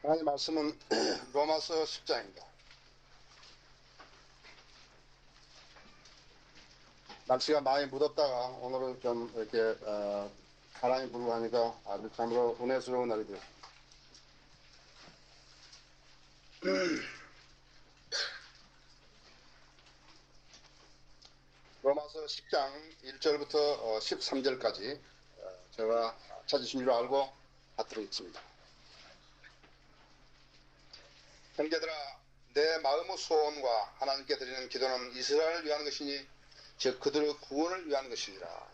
하나님 말씀은 로마서 10장입니다. 날씨가 많이 무덥다가 오늘은 좀 이렇게 바람이 불고 하니까 아주 참으로 은혜스러운 날이 되었습니다. 로마서 10장 1절부터 13절까지 제가 찾으신 줄 알고 받들어있습니다. 형제들아, 내 마음의 소원과 하나님께 드리는 기도는 이스라엘을 위한 것이니 즉 그들의 구원을 위한 것이니라.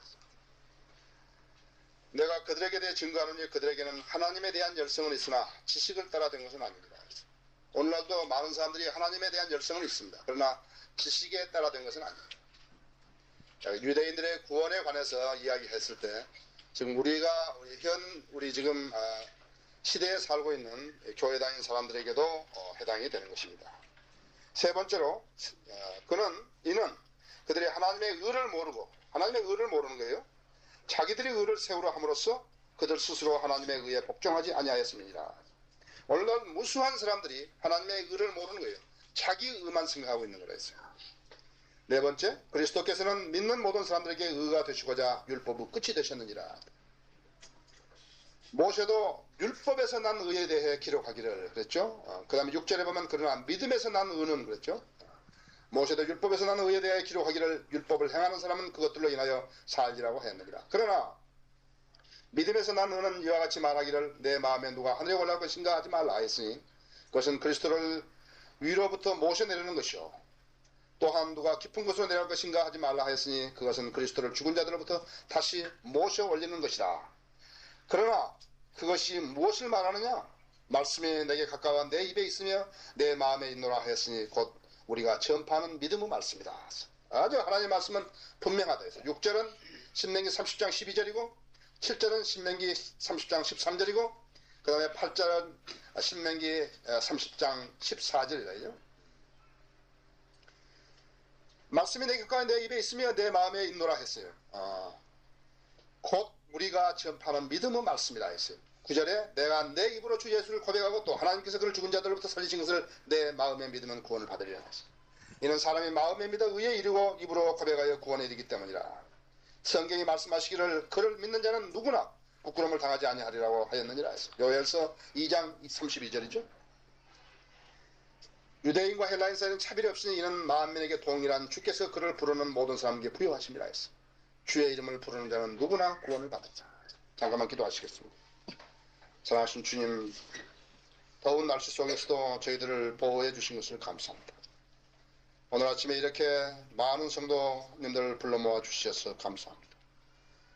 내가 그들에게 대해 증거하노니 그들에게는 하나님에 대한 열성은 있으나 지식을 따라 된 것은 아닙니다. 오늘날도 많은 사람들이 하나님에 대한 열성은 있습니다. 그러나 지식에 따라 된 것은 아닙니다. 유대인들의 구원에 관해서 이야기했을 때 지금 우리 지금 시대에 살고 있는 교회 다니는 사람들에게도 해당이 되는 것입니다. 세 번째로 이는 그들이 하나님의 의를 모르는 거예요. 자기들이 의를 세우려 함으로써 그들 스스로 하나님의 의에 복종하지 아니하였음이니라. 오늘날 무수한 사람들이 하나님의 의를 모르는 거예요. 자기 의만 생각하고 있는 거라 했어요. 네 번째, 그리스도께서는 믿는 모든 사람들에게 의가 되시고자 율법의 끝이 되셨느니라. 모세도 율법에서 난 의에 대해 기록하기를 그랬죠. 그 다음에 6절에 보면 그러나 믿음에서 난 의는 그랬죠. 모세도 율법에서 난 의에 대해 기록하기를 율법을 행하는 사람은 그것들로 인하여 살리라고 했느니라. 그러나 믿음에서 난 의는 이와 같이 말하기를 내 마음에 누가 하늘에 올라갈 것인가 하지 말라 했으니 그것은 그리스도를 위로부터 모셔 내리는 것이요 또한 누가 깊은 곳으로 내려갈 것인가 하지 말라 했으니 그것은 그리스도를 죽은 자들로부터 다시 모셔 올리는 것이다. 그러나 그것이 무엇을 말하느냐? 말씀이 내게 가까워 내 입에 있으며 내 마음에 있노라 했으니 곧 우리가 전파하는 믿음의 말씀이다. 아주 하나님의 말씀은 분명하다 해서 6절은 신명기 30장 12절이고 7절은 신명기 30장 13절이고 그 다음에 8절은 신명기 30장 14절이다. 말씀이 내게 가까워 내 입에 있으며 내 마음에 있노라 했어요. 곧 우리가 전파하는 믿음의 말씀이라 했어요. 9절에 내가 내 입으로 주 예수를 고백하고 또 하나님께서 그를 죽은 자들로부터 살리신 것을 내 마음에 믿으면 구원을 받으리라 했어요. 이는 사람이 마음에 믿어 의에 이르고 입으로 고백하여 구원에 이르기 때문이라. 성경이 말씀하시기를 그를 믿는 자는 누구나 부끄러움을 당하지 아니하리라고 하였느니라 했어요. 요엘서 2장 32절이죠. 유대인과 헬라인 사이는 차별이 없으니 이는 만민에게 동일한 주께서 그를 부르는 모든 사람에게 부여하심이라 했어요. 주의 이름을 부르는 자는 누구나 구원을 받았다. 잠깐만 기도하시겠습니다. 사랑하신 주님, 더운 날씨 속에서도 저희들을 보호해 주신 것을 감사합니다. 오늘 아침에 이렇게 많은 성도님들을 불러 모아 주셔서 감사합니다.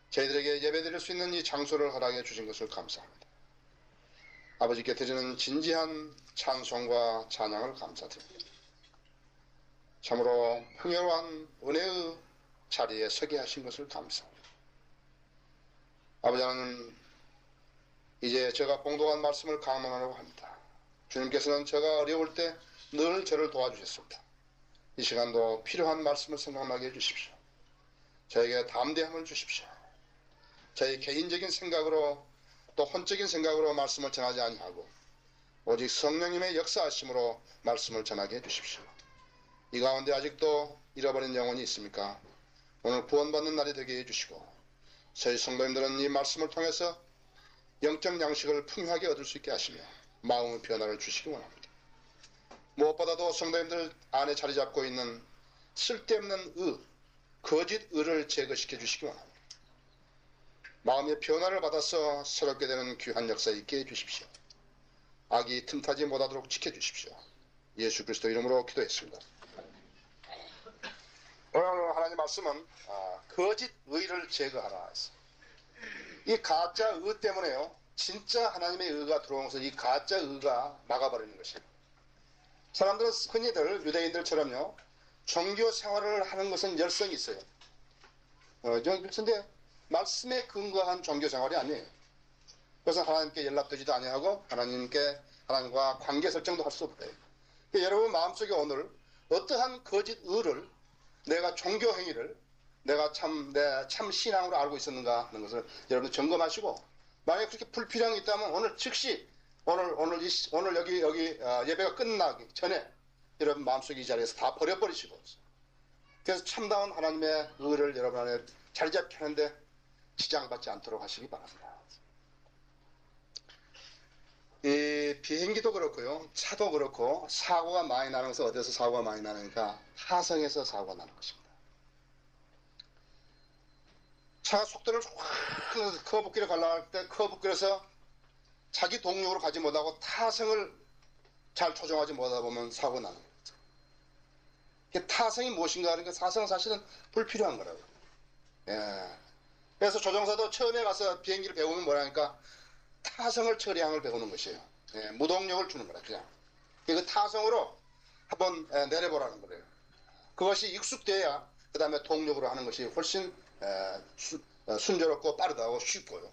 저희들에게 예배드릴 수 있는 이 장소를 허락해 주신 것을 감사합니다. 아버지께 드리는 진지한 찬송과 찬양을 감사드립니다. 참으로 풍요로운 은혜의 자리에 서게 하신 것을 감사합니다. 아버지 하나님, 이제 제가 공독한 말씀을 강론하려고 합니다. 주님께서는 제가 어려울 때 늘 저를 도와주셨습니다. 이 시간도 필요한 말씀을 생각나게 해주십시오. 저에게 담대함을 주십시오. 저의 개인적인 생각으로 또 혼적인 생각으로 말씀을 전하지 아니하고 오직 성령님의 역사하심으로 말씀을 전하게 해주십시오. 이 가운데 아직도 잃어버린 영혼이 있습니까? 오늘 구원받는 날이 되게 해주시고 저희 성도님들은 이 말씀을 통해서 영적 양식을 풍요하게 얻을 수 있게 하시며 마음의 변화를 주시기 원합니다. 무엇보다도 성도님들 안에 자리 잡고 있는 쓸데없는 거짓 의를 제거시켜 주시기 원합니다. 마음의 변화를 받아서 새롭게 되는 귀한 역사 있게 해주십시오. 악이 틈타지 못하도록 지켜주십시오. 예수 그리스도 이름으로 기도했습니다. 오늘 하나님 말씀은 거짓 의를 제거하라 했어요. 이 가짜 의 때문에요, 진짜 하나님의 의가 들어오면서 이 가짜 의가 막아버리는 것입니다. 사람들은 흔히들 유대인들처럼요, 종교 생활을 하는 것은 열성이 있어요. 그런데 말씀에 근거한 종교 생활이 아니에요. 그래서 하나님께 연락되지도 아니하고 하나님과 관계 설정도 할 수 없대요. 그러니까 여러분 마음속에 오늘 어떠한 거짓 의를, 내가 종교 행위를 내가 참 신앙으로 알고 있었는가 하는 것을 여러분 점검하시고, 만약에 그렇게 불필요한 게 있다면 오늘 즉시 오늘 여기 예배가 끝나기 전에 여러분 마음속에 이 자리에서 다 버려버리시고, 그래서 참다운 하나님의 의를 여러분 안에 자리 잡게 하는데 지장받지 않도록 하시기 바랍니다. 이 비행기도 그렇고요, 차도 그렇고, 사고가 많이 나는 것은 어디서 사고가 많이 나니까 하성에서 사고가 나는 것입니다. 차가 속도를 확 커브길에 가려할 때 커브길에서 자기 동력으로 가지 못하고 타성을 잘 조정하지 못하다 보면 사고 나는 거죠. 타성이 무엇인가 하는 게 사성은 사실은 불필요한 거라고요. 예. 그래서 조종사도 처음에 가서 비행기를 배우면 뭐라니까 타성을 처리함을 배우는 것이에요. 예, 무동력을 주는 거라, 그냥. 그 타성으로 한번 내려보라는 거예요. 그것이 익숙돼야 그 다음에 동력으로 하는 것이 훨씬 순조롭고 빠르다고 쉽고요.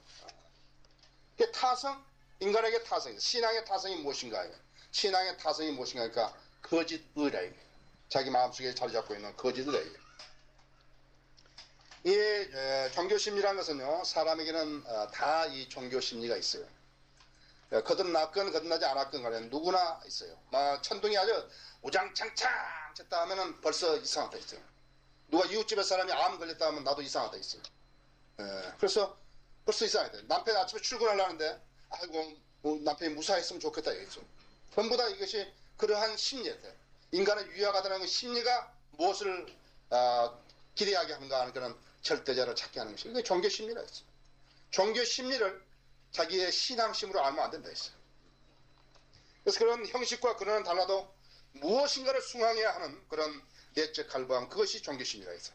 타성, 인간에게 타성이, 신앙의 타성이 무엇인가? 신앙의 타성이 무엇인가 하니까 거짓의라. 자기 마음속에 자리 잡고 있는 거짓의라. 이 종교심리라는 것은요, 사람에게는 다 이 종교심리가 있어요. 거듭났건 거듭나지 않았건 간에 누구나 있어요. 천둥이 아주 우장창창 쳤다 하면은 벌써 이상하다 있어요. 누가 이웃집에 사람이 암 걸렸다 하면 나도 이상하다 있어요. 그래서 벌써 이상하다. 남편이 아침에 출근하려는데 아이고 남편이 무사했으면 좋겠다 이거죠. 전부 다 이것이 그러한 심리였대요. 인간을 유약하다는 그 심리가 무엇을 기대하게 하는가 하는 그런 절대자를 찾게 하는 것이 이게 종교 심리라 했어요. 종교 심리를 자기의 신앙심으로 알면 안 된다 했어요. 그래서 그런 형식과 그런 달라도 무엇인가를 숭앙해야 하는 그런 내적 갈망, 그것이 종교 심리라 했어요.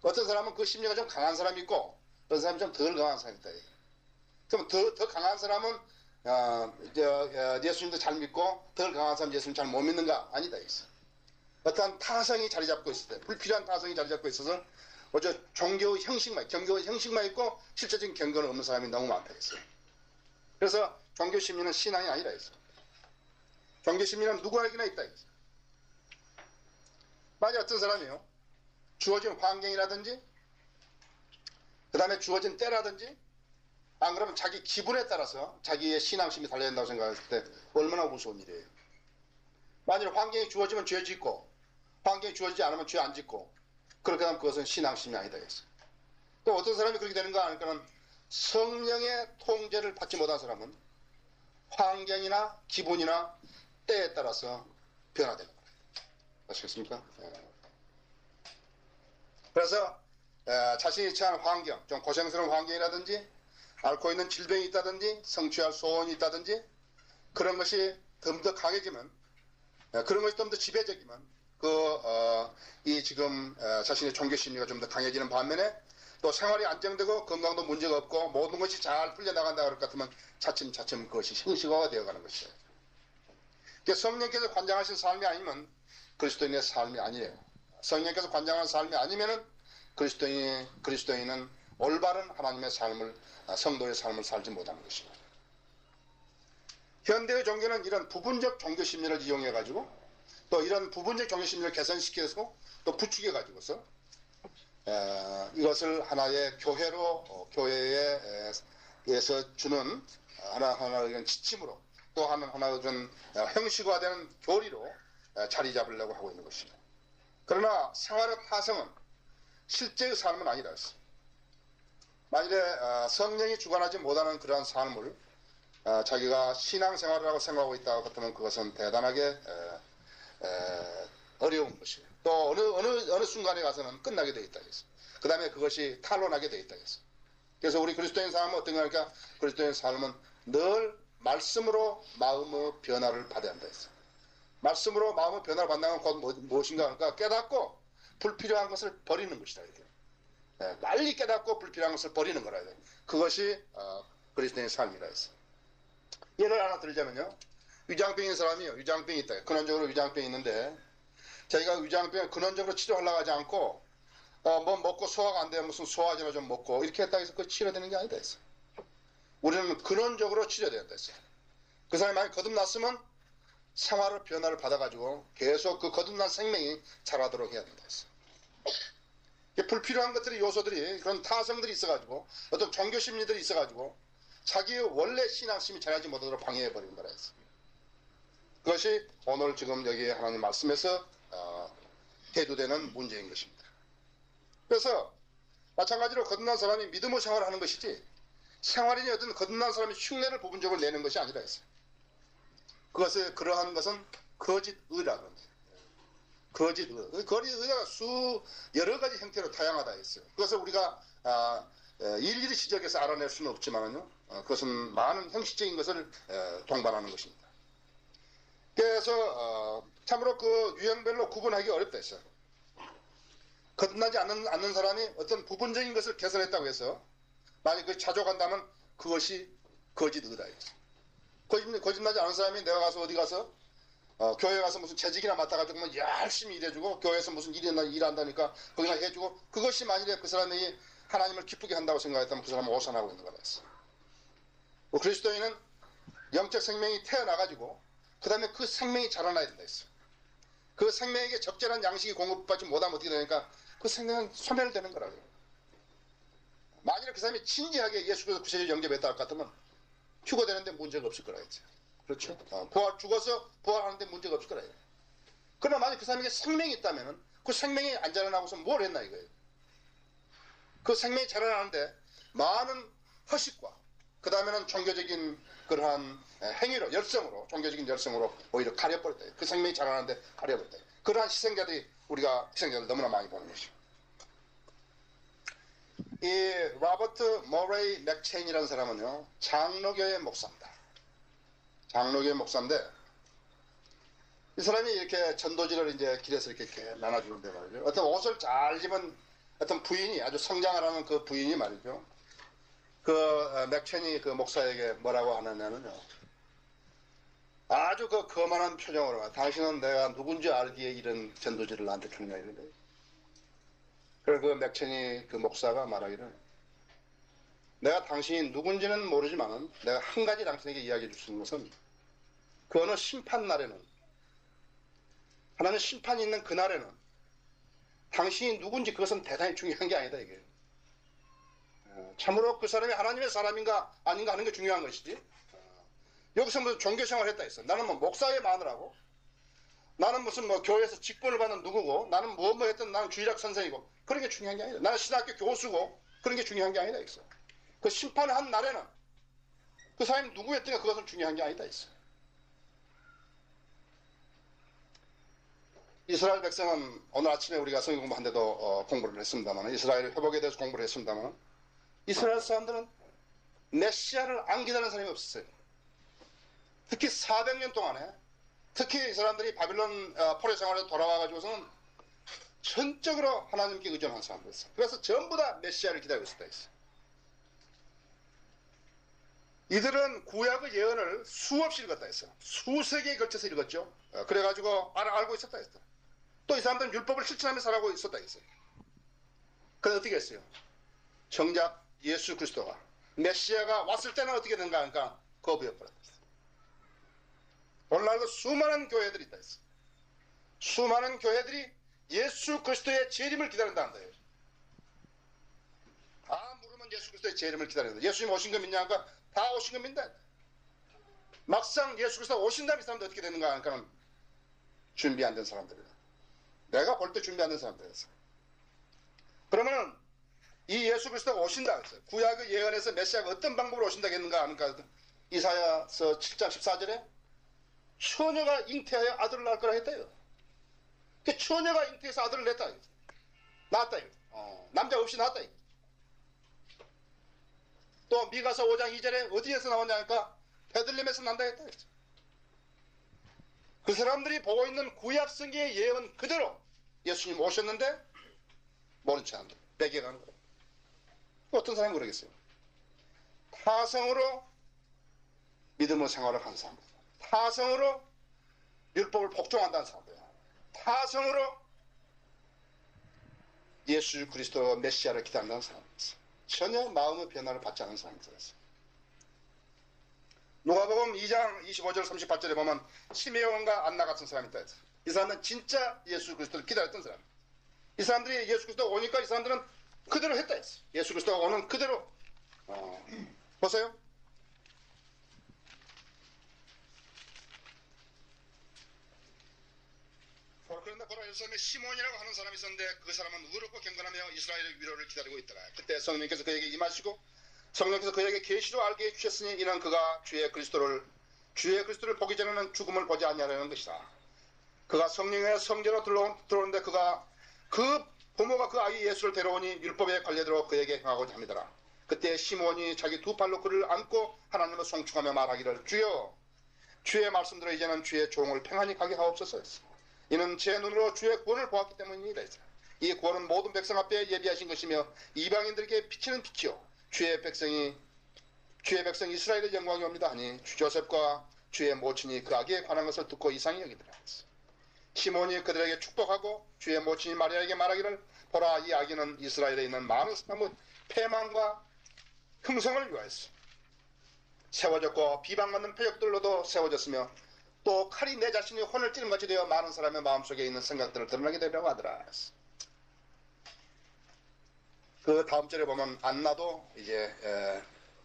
어떤 사람은 그 심리가 좀 강한 사람이 있고 어떤 사람이 좀 덜 강한 사람이 있다. 그럼 더 강한 사람은 예수님도 잘 믿고 덜 강한 사람 예수님 잘 못 믿는가? 아니다 했어요. 어떤 타성이 자리 잡고 있을 때, 불필요한 타성이 자리 잡고 있어서 종교의 형식만, 경교의 형식만 있고 실제적인 경건은 없는 사람이 너무 많다 했어요. 그래서 종교 심리는 신앙이 아니라 했어요. 종교 심리는 누구에게나 있다 했어요. 만약 어떤 사람이요, 주어진 환경이라든지, 그 다음에 주어진 때라든지, 안 그러면 자기 기분에 따라서 자기의 신앙심이 달려있다고 생각했을 때 얼마나 무서운 일이에요. 만약 환경이 주어지면 죄 짓고, 환경이 주어지지 않으면 죄 안 짓고, 그렇게 하면 그것은 신앙심이 아니다 했어요. 또 어떤 사람이 그렇게 되는가 하니까는 성령의 통제를 받지 못한 사람은 환경이나 기분이나 때에 따라서 변화되는 거예요. 아시겠습니까? 그래서 자신이 처한 환경, 좀 고생스러운 환경이라든지 앓고 있는 질병이 있다든지 성취할 소원이 있다든지 그런 것이 좀 더 강해지면, 그런 것이 좀 더 지배적이면 이 지금 자신의 종교 심리가 좀 더 강해지는 반면에 또 생활이 안정되고 건강도 문제가 없고 모든 것이 잘 풀려나간다 그럴 것 같으면 차츰차츰 그것이 형식화가 되어가는 것이에요. 성령께서 관장하신 삶이 아니면 그리스도인의 삶이 아니에요. 성령께서 관장하는 삶이 아니면은 그리스도인은 올바른 하나님의 삶을, 성도의 삶을 살지 못하는 것입니다. 현대의 종교는 이런 부분적 종교 심리를 이용해 가지고 또 이런 부분적 종교 심리를 개선시켜서 또 부추겨 가지고서 이것을 하나의 교회에서 주는 하나의 지침으로 또 하나의 그런 형식화되는 교리로 자리 잡으려고 하고 있는 것입니다. 그러나 생활의 타성은 실제의 삶은 아니라 했어요. 만일에 성령이 주관하지 못하는 그러한 삶을 자기가 신앙생활이라고 생각하고 있다고 같으면 그것은 대단하게 어려운 것이에요. 또 어느 순간에 가서는 끝나게 되어 있다 했어요. 그 다음에 그것이 탄로나게 되어 있다 했어요. 그래서 우리 그리스도인 삶은 어떤가 하니까 그리스도인 삶은 늘 말씀으로 마음의 변화를 받아야 한다 했어요. 말씀으로 마음의 변화를 받는 건 곧 무엇인가 하니까 깨닫고 불필요한 것을 버리는 것이다. 빨리 깨닫고 불필요한 것을 버리는 거라 해요. 그것이 그리스도인의 삶이라 했어요. 예를 하나 들자면요, 위장병인 사람이요, 위장병이 있다. 근원적으로 위장병이 있는데 자기가 위장병을 근원적으로 치료하려고 하지 않고 뭐 먹고 소화가 안 되면 무슨 소화제나 좀 먹고 이렇게 했다고 해서 그 치료되는 게 아니다 했어요. 우리는 근원적으로 치료된다 했어요. 그 사람이 만약 거듭났으면 생활의 변화를 받아가지고 계속 그 거듭난 생명이 자라도록 해야 된다 했어요. 불필요한 것들이, 요소들이, 그런 타성들이 있어가지고 어떤 종교 심리들이 있어가지고 자기의 원래 신앙심이 자라지 못하도록 방해해버린 거라 했어요. 그것이 오늘 지금 여기 하나님 말씀에서 대두되는 문제인 것입니다. 그래서 마찬가지로 거듭난 사람이 믿음의 생활을 하는 것이지 생활인이 어떤 거듭난 사람이 흉내를 부분적으로 내는 것이 아니라 했어요. 그것을 그러한 것은 거짓의라고 합니다. 거짓의. 거짓의가 여러 가지 형태로 다양하다 했어요. 그것을 우리가 일일이 지적해서 알아낼 수는 없지만요. 그것은 많은 형식적인 것을 동반하는 것입니다. 그래서 참으로 그 유형별로 구분하기 어렵다 했어요. 거듭나지 않는 사람이 어떤 부분적인 것을 개선했다고 해서 만약 그 자족한다면 그것이 거짓의다 했어요. 거짓나지 않은 사람이 내가 가서 어디 가서 교회 가서 무슨 재직이나 맡아가지고 뭐 열심히 일해주고 교회에서 무슨 일한다니까 거기나 해주고 그것이 만일에 그 사람이 하나님을 기쁘게 한다고 생각했다면 그 사람은 오산하고 있는 거라 했어요. 그리스도인은 영적 생명이 태어나가지고 그 다음에 그 생명이 자라나야 된다 했어요. 그 생명에게 적절한 양식이 공급받지 못하면 어떻게 되니까 그 생명은 소멸되는 거라고요. 만일에 그 사람이 진지하게 예수께서 구세주를 영접했다 할 것 같으면 휴거되는데 문제가 없을 거라 했죠. 그렇죠? 죽어서 부활하는데 문제가 없을 거라. 그러나 만약 그 사람에게 생명이 있다면 그 생명이 안 자라나고서 뭘 했나 이거예요. 그 생명이 자라나는데 많은 허식과 그 다음에는 종교적인 그러한 행위로 종교적인 열성으로 오히려 가려버렸다. 그 생명이 자라나는데 가려버렸다. 그러한 우리가 희생자들 너무나 많이 보는 것이죠. 이 로버트 머레이 맥체인이라는 사람은요 장로교의 목사입니다. 장로교의 목사인데 이 사람이 이렇게 전도지를 이제 길에서 이렇게 나눠주는데 말이죠. 어떤 옷을 잘 입은 어떤 부인이 아주 성장하라는 그 부인이 말이죠. 그 맥체니 그 목사에게 뭐라고 하느냐면요. 아주 그 거만한 표정으로 당신은 내가 누군지 알기에 이런 전도지를 나한테 주느냐 이런데. 그래서 그 맥체니 그 목사가 말하기를 내가 당신이 누군지는 모르지만은 내가 한 가지 당신에게 이야기해 줄 수 있는 것은 그 어느 심판날에는 하나님 심판이 있는 그날에는 당신이 누군지 그것은 대단히 중요한 게 아니다 이게. 참으로 그 사람이 하나님의 사람인가 아닌가 하는 게 중요한 것이지. 여기서 무슨 종교생활을 했다 했어. 나는 뭐 목사의 마누라고 나는 무슨 뭐 교회에서 직분을 받는 누구고 나는 뭐 했든 나는 주일학 선생이고 그런 게 중요한 게 아니다. 나는 신학교 교수고 그런 게 중요한 게 아니다 했어. 그 심판을 한 날에는 그 사람이 누구였든가 그것은 중요한 게 아니다 했어. 이스라엘 백성은 오늘 아침에 우리가 성경 공부한 데도 공부를 했습니다만 이스라엘 회복에 대해서 공부를 했습니다만 이스라엘 사람들은 메시아를 안 기다리는 사람이 없었어요. 특히 400년 동안에 특히 이 사람들이 바빌론 포로 생활에 돌아와가지고서는 전적으로 하나님께 의존한 사람들이었어요. 그래서 전부 다 메시아를 기다리고 있었다 했어요. 이들은 구약의 예언을 수없이 읽었다 했어요. 수세기에 걸쳐서 읽었죠. 그래가지고 알고 있었다 했어요. 또 이 사람들은 율법을 실천하며 살아가고 있었다 했어요. 그래서 어떻게 했어요? 정작 예수 그리스도가 메시아가 왔을 때는 어떻게 된가 하니까 거부해버렸다 했어요. 오늘날도 수많은 교회들이 있다 했어요. 수많은 교회들이 예수 그리스도의 재림을 기다린다는 거예요. 다 물으면 예수 그리스도의 재림을 기다린다. 예수님 오신 거 믿냐 하니까 다 오신 거 믿는다. 막상 예수 그리스도가 오신다면 이 사람들 어떻게 되는가 하니까 준비 안 된 사람들이다. 내가 볼 때 준비 안 된 사람들이었어요. 그러면은 이 예수 그리스도가 오신다 했어요. 구약의 예언에서 메시아가 어떤 방법으로 오신다고 했는가 하니까 이사야서 7장 14절에 처녀가 잉태하여 아들을 낳을 거라 했대요. 그 처녀가 잉태해서 아들을 낳았다. 남자 없이 낳았다. 또 미가서 5장 2절에 어디에서 나왔냐니까 베들레헴에서 난다 했다. 그 사람들이 보고 있는 구약 성경의 예언 그대로 예수님 오셨는데 모른 채 한다. 배격하는 거예요. 어떤 사람이 그러겠어요? 타성으로 믿음의 생활을 하는 사람들, 타성으로 율법을 복종한다는 사람들, 타성으로 예수 그리스도 메시아를 기다린다는 사람들, 전혀 마음의 변화를 받지 않은 사람들이 있어요. 누가복음 2장 25절 38절에 보면 시메온과 안나 같은 사람이 있다. 이 사람은 진짜 예수 그리스도를 기다렸던 사람. 이 사람들이 예수 그리스도가 오니까 이 사람들은 그대로 했다 했어. 예수 그리스도가 오는 그대로. 보세요. 예루살렘에 시몬이라고 하는 사람이 있었는데 그 사람은 의롭고 경건하며 이스라엘의 위로를 기다리고 있더라. 그때 성령께서 그에게 임하시고 성령께서 그에게 계시로 알게 해주셨으니 이는 그가 주의 그리스도를 보기 전에는 죽음을 보지 아니하려는 것이다. 그가 성령의 성전으로 들어오는데 그 부모가 그 아이 예수를 데려오니 율법에 관례대로 그에게 행하고자 합니다라. 그때 시몬이 자기 두 팔로 그를 안고 하나님을 송축하며 말하기를 주여 주의 말씀대로 이제는 주의 종을 평안히 가게 하옵소서 했어. 이는 제 눈으로 주의 구원을 보았기 때문이다. 이 구원은 모든 백성 앞에 예비하신 것이며 이방인들에게 비치는 빛이요 주의 백성 이스라엘의 영광이 옵니다 하니 조셉과 주의 모친이 그 아기에 관한 것을 듣고 이상히 여기더라. 시몬이 그들에게 축복하고 주의 모친이 마리아에게 말하기를 보라 이 아기는 이스라엘에 있는 많은 사람의 패망과 흥성을 위하였어. 세워졌고 비방받는 표적들로도 세워졌으며 또 칼이 내 자신이 혼을 찌른 것이 되어 많은 사람의 마음속에 있는 생각들을 드러나게 되려고 하더라. 그 다음 절에 보면 안나도 이제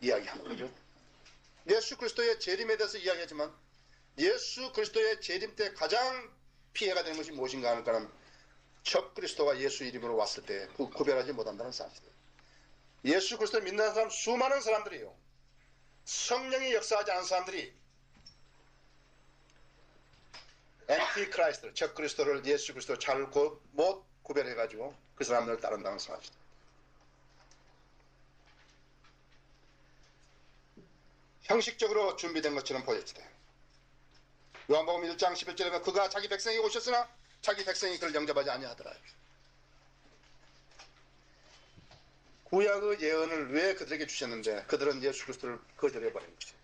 이야기하는 거죠. 예수 그리스도의 재림에 대해서 이야기하지만 예수 그리스도의 재림 때 가장 피해가 되는 것이 무엇인가 하는 적 그리스도가 예수 이름으로 왔을 때 구별하지 못한다는 사실이에요. 예수 그리스도를 믿는 사람 수많은 사람들이요. 성령이 역사하지 않은 사람들이 엔티크라이스트, 적 그리스도를 예수 그리스도 잘 못 구별해가지고 그 사람들을 따른다는 사실이에요. 형식적으로 준비된 것처럼 보여지대. 요한복음 1장 11절에 보면 그가 자기 백성에게 오셨으나 자기 백성이 그를 영접하지 아니하더라. 구약의 예언을 왜 그들에게 주셨는데 그들은 예수 그리스도를 거절해버린 것이에요.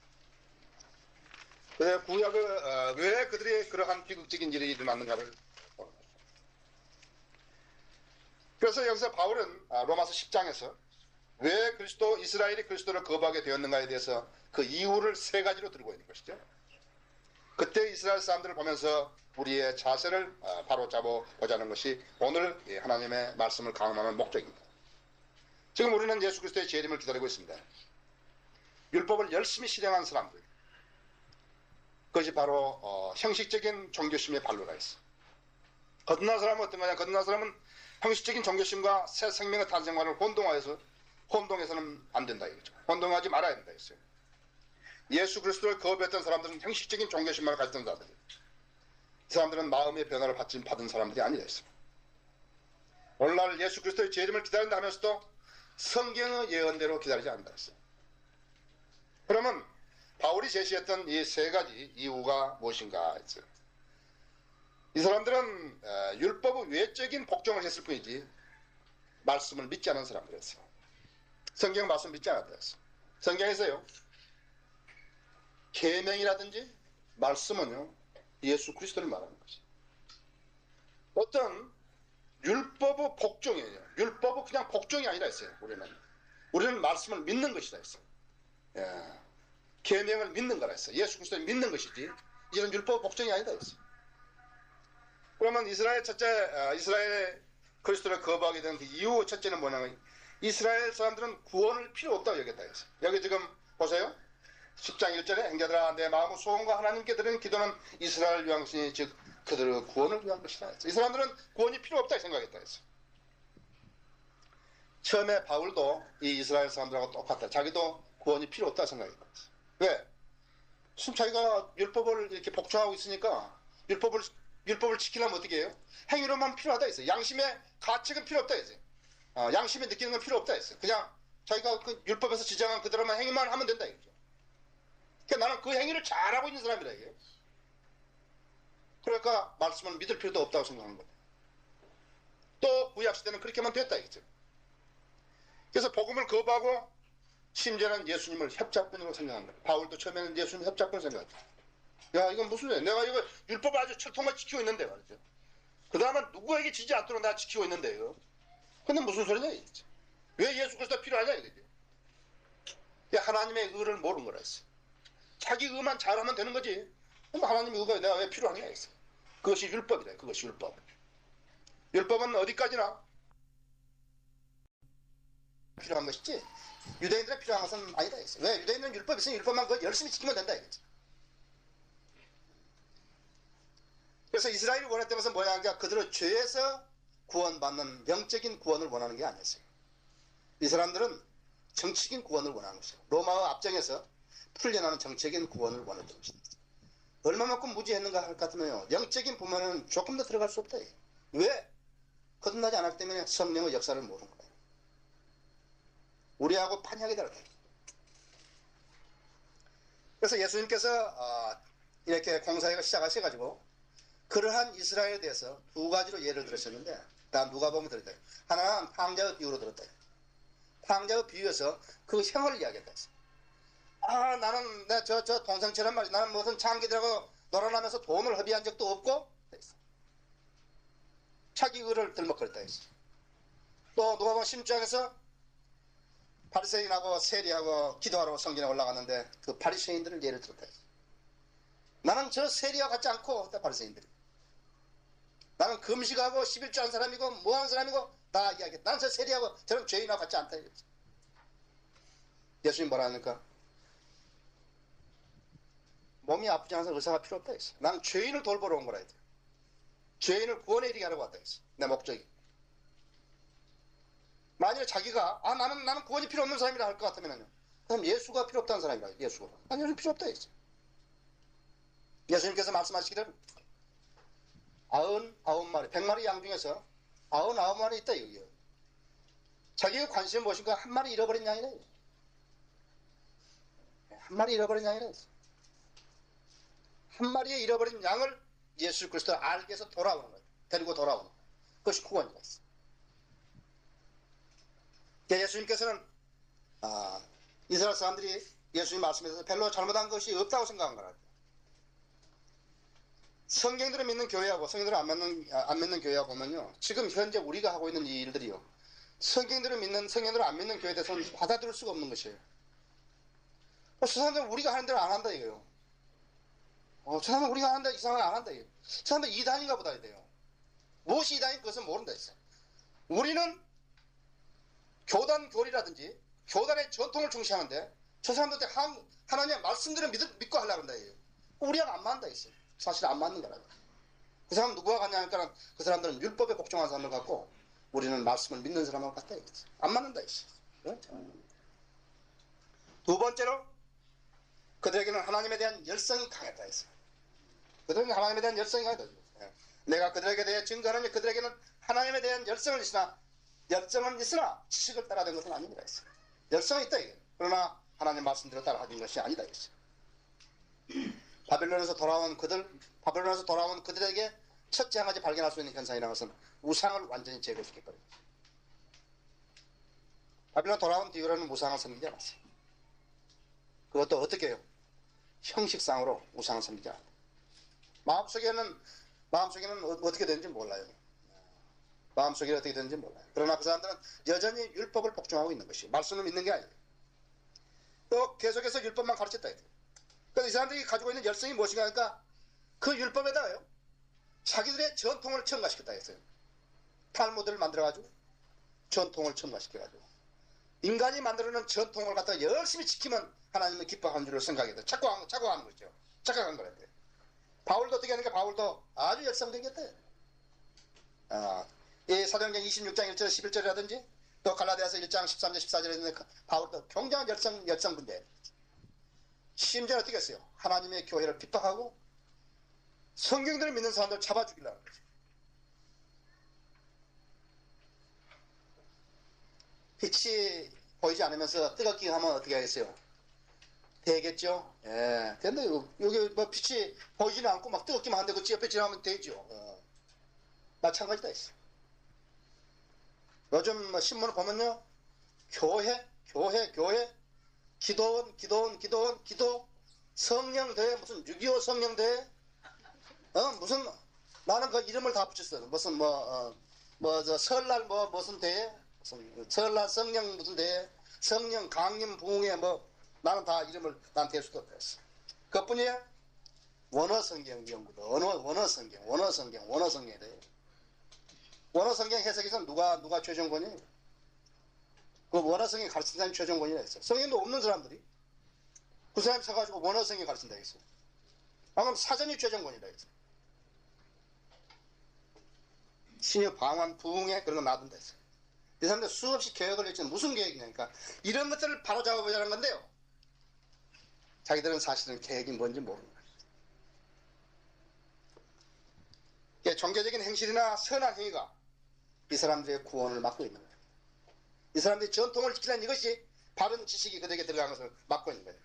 그래서 구약을 왜 그들이 그러한 비극적인 일이 일어났는가를 보는 거죠. 그래서 여기서 바울은 로마서 10장에서 왜 이스라엘이 그리스도를 거부하게 되었는가에 대해서 그 이유를 세 가지로 들고 있는 것이죠. 그때 이스라엘 사람들을 보면서 우리의 자세를 바로잡아 보자는 것이 오늘 하나님의 말씀을 강론하는 목적입니다. 지금 우리는 예수 그리스도의 재림을 기다리고 있습니다. 율법을 열심히 실행한 사람들, 그것이 바로 형식적인 종교심의 발로라 했어. 거듭난 사람은 어떤 거냐? 거듭난 사람은 형식적인 종교심과 새 생명의 탄생과를 혼동해서는 안 된다 이거죠. 혼동하지 말아야 된다 했어요. 예수 그리스도를 거부했던 사람들은 형식적인 종교심만 가졌던 사람들이에요. 이 사람들은 마음의 변화를 받은 사람들이 아니라 했어요. 오늘날 예수 그리스도의 재림을 기다린다 하면서도 성경의 예언대로 기다리지 않는다 했어요. 그러면 바울이 제시했던 이 세 가지 이유가 무엇인가 했어요. 이 사람들은 율법의 외적인 복종을 했을 뿐이지 말씀을 믿지 않은 사람들이었어요. 성경 말씀 믿지 않았다 했어요. 성경에서요 계명이라든지 말씀은요 예수 그리스도를 말하는 것이. 어떤 율법의 복종이에요. 율법은 그냥 복종이 아니라 했어요. 우리는 말씀을 믿는 것이다 했어요. 계명을 믿는 거라 했어요. 예수 그리스도를 믿는 것이지 이런 율법 복종이 아니다 했어요. 그러면 이스라엘 그리스도를 거부하게 된 그 이유 첫째는 뭐냐면 이스라엘 사람들은 구원을 필요 없다고 여겼다 했어요. 여기 지금 보세요. 10장 1절에 행자들아 내 마음의 소원과 하나님께 드리는 기도는 이스라엘 위한 것이니 즉 그들의 구원을 위한 것이다 했어요. 이 사람들은 구원이 필요 없다 생각했다 했어요. 처음에 바울도 이 이스라엘 사람들하고 똑같다. 자기도 구원이 필요 없다 생각했다. 왜? 지금 자기가 율법을 이렇게 복종하고 있으니까 율법을 지키려면 어떻게 해요? 행위로만 필요하다 했어요. 양심의 가책은 필요 없다 했어요. 양심에 느끼는 건 필요 없다 했어요. 그냥 자기가 그 율법에서 지정한 그대로만 행위만 하면 된다 이거죠. 그러니까 나는 그 행위를 잘하고 있는 사람이라 이게요. 그러니까 말씀을 믿을 필요도 없다고 생각하는 거예요. 또 구약시대는 그렇게만 됐다 이거죠. 그래서 복음을 거부하고 심지어는 예수님을 협작꾼으로 생각한 거예요. 바울도 처음에는 예수님 협작꾼 생각했죠. 야 이건 무슨 소리야. 내가 이거 율법을 아주 철통만 지키고 있는데 말이죠. 그 다음에 누구에게 지지 않도록 내가 지키고 있는데 이거. 근데 무슨 소리냐 이거죠. 왜 예수 그리스도가 필요하냐 이거죠. 하나님의 의를 모르는 거라 했어요. 자기 의만 잘하면 되는 거지. 그럼 하나님의 의가 내가 왜 필요하냐 했어요. 그것이 율법이다. 그것이 율법. 율법은 어디까지나 필요한 것이지 유대인들에 필요한 것은 아니다 했어요. 왜? 유대인은 율법이 있으니 율법만 열심히 지키면 된다 이거지. 그래서 이스라엘이 원했다면서 뭐냐 하니까 그들은 죄에서 구원받는 영적인 구원을 원하는 게 아니었어요. 이 사람들은 정치적인 구원을 원하는 것이에요. 로마와 압정에서 풀려나는 정치적인 구원을 원했던 것입니다. 얼마만큼 무지했는가 할 것 같으면요, 영적인 부분은 조금 더 들어갈 수 없다. 왜? 거듭나지 않았기 때문에 성령의 역사를 모르는 거예요. 우리하고 판약이 다르다. 그래서 예수님께서 이렇게 공사회가 시작하셔가지고 그러한 이스라엘에 대해서 두 가지로 예를 들으셨는데, 다 누가복음에 들었다. 하나는 탕자의 비유로 들었다. 탕자의 비유에서 그 형을 이야기했다. 나는 저 동생처럼 말이야. 나는 무슨 장기들하고 놀아나면서 돈을 허비한 적도 없고 자기 의를 들먹거렸다 했어. 또 누가복음 16장에서 바리새인하고 세리하고 기도하러 성전에 올라갔는데 그 바리새인들을 예를 들었다 했어. 나는 저 세리와 같지 않고 바리새인들이. 나는 금식하고 11조 한 사람이고 뭐하는 사람이고 다 이야기해. 나는 저 세리하고 저런 죄인하고 같지 않다 이랬지. 예수님 뭐라 하니까 몸이 아프지 않아서 의사가 필요 없다 했어. 나는 죄인을 돌보러 온 거라 했대. 죄인을 구원에 이르게 하려고 왔다 했어. 내 목적이. 만약에 자기가 나는 구원이 필요 없는 사람이라 할 것 같으면요, 그럼 예수가 필요 없다는 사람이라. 예수가. 아니, 예수 필요 없다 했어. 예수님께서 말씀하시기를 99마리 100마리 양 중에서 99마리 있다 여기요. 자기가 관심이 무엇인가 한 마리 잃어버린 양이래. 한 마리 잃어버린 양이래. 한 마리의 잃어버린 양을 예수 그리스도를 알게 해서 돌아오는 거예요. 데리고 돌아오는 거예요. 그것이 구원이다. 예수님께서는 이스라엘 사람들이 예수님 말씀에서 별로 잘못한 것이 없다고 생각한 거라. 성경들을 믿는 교회하고 성경들을 안 믿는 교회하고 보면요, 지금 현재 우리가 하고 있는 이 일들이요, 성경들을 안 믿는 교회에 대해서는 받아들일 수가 없는 것이에요. 저 사람들은 우리가 하는 대로 안 한다 이거예요. 저 사람은 우리가 하는데 이상하게 안 한다 이거예요. 저 사람은 이단인가 보다 이래요. 무엇이 이단인 그것은 모른다 했어요. 우리는 교단 교리라든지 교단의 전통을 중시하는데 저 사람들한테 하나님의 말씀들을 믿고 하려고 한다 이거예요. 우리하고 안 맞는다 했어요. 사실 안 맞는 거라고. 그 사람 누구와 같냐 하니까 그 사람들은 율법에 복종한 사람들 같고 우리는 말씀을 믿는 사람하고 같다 이거지. 안 맞는다 했어요. 두 번째로 그들에게는 하나님에 대한 열성이 강했다 했어요. 그들에게는 하나님에 대한 열성이 강했다. 내가 그들에게 대해 증거하는 그들에게는 하나님에 대한 열성은 있으나 지식을 따라된 것은 아닙니다 했어요. 열성이 있다 이거예요. 그러나 하나님 말씀대로 따라하는 것이 아니다 했어요. 바벨론에서 돌아온 그들에게 첫째 한 가지 발견할 수 있는 현상이라는 것은 우상을 완전히 제거시켰거든요. 바벨론 돌아온 뒤로는 우상을 섬기지 않았어요. 그것도 어떻게 해요? 형식상으로 우상을 섬기지 않았어요. 마음속에는 어떻게 되는지 몰라요. 마음속에 어떻게 되는지 몰라요. 그러나 그 사람들은 여전히 율법을 복종하고 있는 것이, 말씀을 믿는 게 아니에요. 또 계속해서 율법만 가르쳤다 해요. 그래서 이 사람들이 가지고 있는 열성이 무엇인가 하니까 그 율법에다가요, 자기들의 전통을 첨가시켰다 했어요. 탈무드를 만들어가지고 전통을 첨가시켜가지고 인간이 만들어놓은 전통을 갖다가 열심히 지키면 하나님은 기뻐하는 줄을 생각했다. 착각하는 거죠. 착각한 거랬대요. 바울도 어떻게 하니까 바울도 아주 열성적이었대요. 이 사도행전 26장 1절 11절이라든지 또 갈라디아서 1장 13절 14절에 있는 바울도 굉장한 열성 분대. 심지어 어떻게 했어요? 하나님의 교회를 핍박하고 성경들을 믿는 사람들 잡아 죽이려는 거죠. 빛이 보이지 않으면서 뜨겁게 하면 어떻게 하겠어요? 되겠죠? 예. 근데 여기 뭐 빛이 보이지는 않고 막 뜨겁기만 한데 그 옆에 지나가면 되죠. 마찬가지다 했어요. 요즘 뭐 신문을 보면요, 교회, 기도, 성령대회, 무슨 6.25 성령대회, 무슨, 나는 그 이름을 다 붙였어요. 무슨, 설날 무슨 대회, 설날 성령 무슨 대회, 성령 강림 부흥회, 나는 다 이름을 난 댈 수도 없었어. 그것뿐이야. 원어성경 연구도, 원어성경에 대해. 원어성경 해석에서 누가 최종권이에요? 그 원어성경 가르친 사람이 최종권이라 했어요. 성경도 없는 사람들이 그 사람이 서가지고 원어성경 가르친다 했어요. 방금 사전이 최종권이라 했어요. 신유 방언 부흥회 그런 거 놔둔다 했어요. 이 사람들 수없이 계획을 했지만 무슨 계획이냐니까 이런 것들을 바로잡아보자는 건데요. 자기들은 사실은 계획이 뭔지 모르는 거예요. 종교적인 행실이나 선한 행위가 이 사람들의 구원을 막고 있는 거예요. 이 사람들이 전통을 지키려는 이것이 바른 지식이 그들에게 들어간 것을 막고 있는 거예요.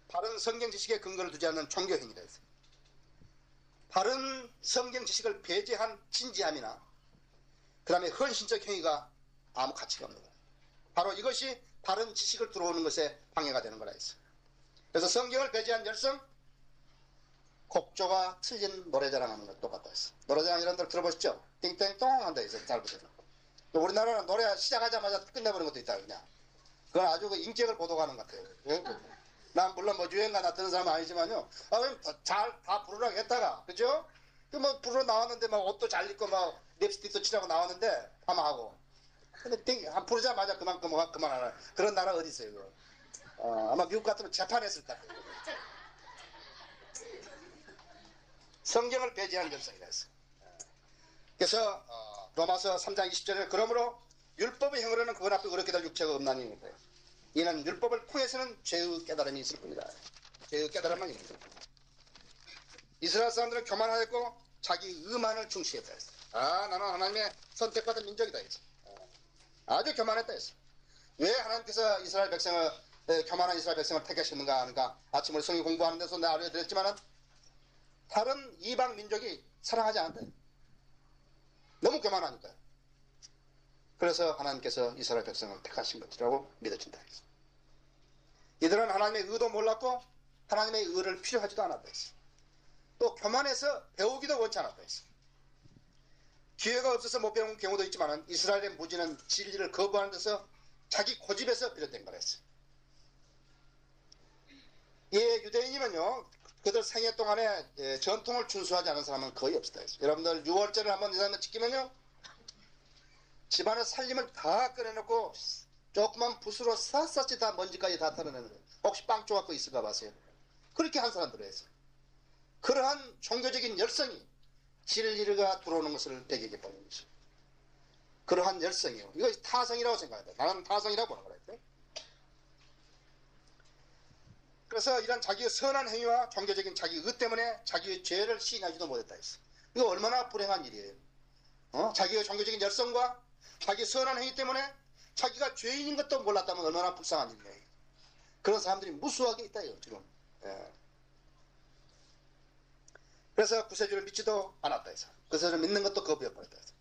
바른 성경 지식에 근거를 두지 않는 종교 행위다 했어요. 바른 성경 지식을 배제한 진지함이나 그 다음에 헌신적 행위가 아무 가치가 없는 거예요. 바로 이것이 바른 지식을 들어오는 것에 방해가 되는 거라 했어요. 그래서 성경을 배제한 열성, 곡조가 틀린 노래자랑하는 것 똑같다 했어요. 노래자랑 이런 데 들어보셨죠? 띵땡똥 한다 했어요. 잘 보세요. 우리나라는 노래 시작하자마자 끝내버리는 것도 있다 그냥. 그건 아주 그 인격을 보도하는 것 같아요. 예? 난 물론 뭐 유행가나 듣는 사람은 아니지만요. 그럼 잘 다 부르라고 했다가, 그죠? 그 뭐 부르러 나왔는데 막 옷도 잘 입고 막 립스틱도 칠하고 나왔는데 파마하고. 근데 부르자마자 그만하라. 그런 나라 어디 있어요? 그거? 아마 미국 같으면 재판했을 것 같아요. 성경을 배제한 결성이라 했어요. 그래서 로마서 3장 20절에 그러므로 율법의 행으로는 그건 앞에 어렵게 될 육체가 없나니 이는 율법을 통해서는 죄의 깨달음이 있을 뿐이다. 죄의 깨달음만 있는 거다. 이스라엘 사람들은 교만하였고 자기 의만을 중시했다 했어. 나는 하나님의 선택받은 민족이다 했어. 아주 교만했다 했어. 왜 하나님께서 이스라엘 백성을 교만한 이스라엘 백성을 택하셨는가 하니까 아침 우리 성경 공부하는 데서 내가 알려드렸지만은 다른 이방 민족이 사랑하지 않았다. 너무 교만하니까요. 그래서 하나님께서 이스라엘 백성을 택하신 것이라고 믿어진다. 이들은 하나님의 의도 몰랐고 하나님의 의를 필요하지도 않았다 했어. 또 교만해서 배우기도 원치 않았다 했어. 기회가 없어서 못 배운 경우도 있지만 이스라엘의 무지는 진리를 거부하는 데서 자기 고집에서 비롯된 거라 했어. 예, 유대인이면요 그들 생애 동안에 전통을 준수하지 않은 사람은 거의 없었다 했어. 여러분들 6월절을 한번 이 사람을 지키면요 집안의 살림을 다 꺼내놓고 조그만 붓으로 샅샅이 다 먼지까지 다 털어내는 거예요. 혹시 빵 쪼갖고 있을까 봐세요. 그렇게 한 사람들을 했어요. 그러한 종교적인 열성이 진리가 들어오는 것을 배경에 보는 것이죠. 그러한 열성이요. 이거 타성이라고 생각한다. 나는 타성이라고 보는 거라. 그래서 이런 자기의 선한 행위와 종교적인 자기 의 때문에 자기의 죄를 시인하지도 못했다 했어. 이거 얼마나 불행한 일이에요. 자기의 종교적인 열성과 자기 선한 행위 때문에 자기가 죄인인 것도 몰랐다면 얼마나 불쌍한 일이에요. 그런 사람들이 무수하게 있다요 지금. 예. 그래서 구세주를 믿지도 않았다 해서 구세주를 믿는 것도 거부해버렸다 해서